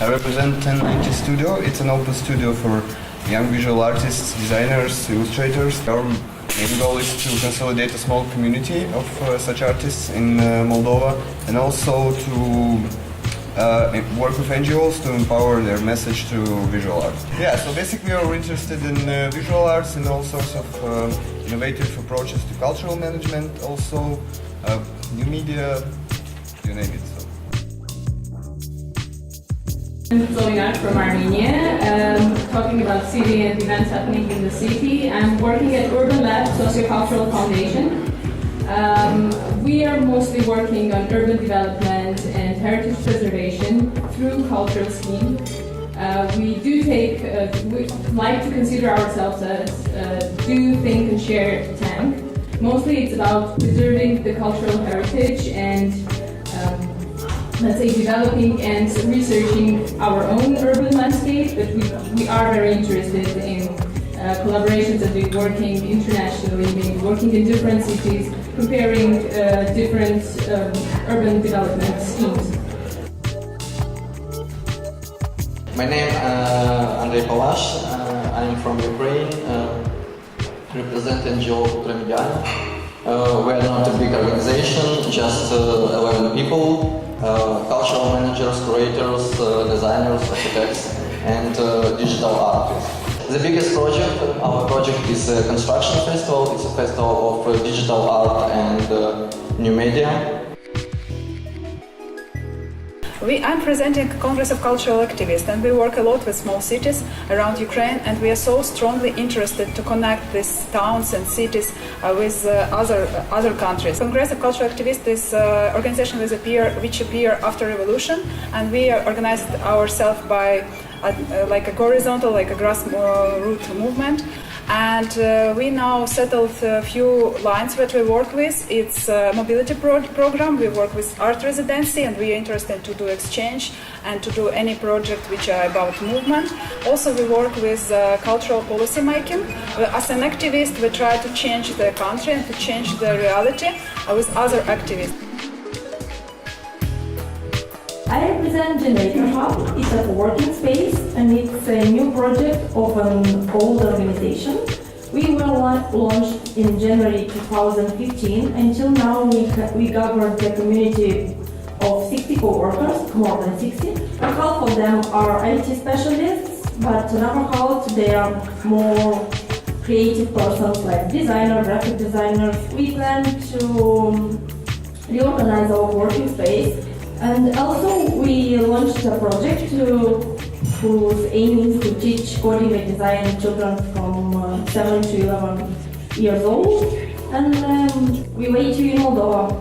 I represent 1090 Studio. It's an open studio for young visual artists, designers, illustrators. Our main goal is to consolidate a small community of such artists in Moldova, and also to work with NGOs to empower their message through visual art. Yeah, so basically we're interested in visual arts and all sorts of innovative approaches to cultural management, also new media, you name it. I'm Slovenian from Armenia, talking about city and events happening in the city. I'm working at Urban Lab Sociocultural Foundation. We are mostly working on urban development and heritage preservation through cultural scheme. We like to consider ourselves as do, think and share tank. Mostly it's about preserving the cultural heritage and let's say developing and researching our own urban landscape, but we are very interested in collaborations and we're working internationally, maybe working in different cities, comparing different urban development schemes. My name is Andrei Palash. I'm from Ukraine, represent NGO Ljubljana. We are not a big organization, just 11 people. Cultural managers, curators, designers, architects, and digital artists. The biggest project, our project is a construction festival. It's a festival of digital art and new media. I'm presenting Congress of Cultural Activists, and we work a lot with small cities around Ukraine, and we are so strongly interested to connect these towns and cities with other countries. Congress of Cultural Activists is an organization which appeared after revolution, and we organized ourselves by like a horizontal, like a grassroots movement. And we now settled a few lines that we work with. It's a mobility program. We work with art residency, and we are interested to do exchange and to do any project which are about movement. Also, we work with cultural policy making. As an activist, we try to change the country and to change the reality with other activists. I represent Generator Hub. It's a coworking space and it's a new project of an old organization. We were launched in January 2015. Until now we governed a community of 60 co-workers, more than 60. Half of them are IT specialists, but another half they are more creative persons like designers, graphic designers. We plan to reorganize our working space. And also we launched a project whose aim is to teach coding and design children from 7 to 11 years old. And we wait you in Moldova.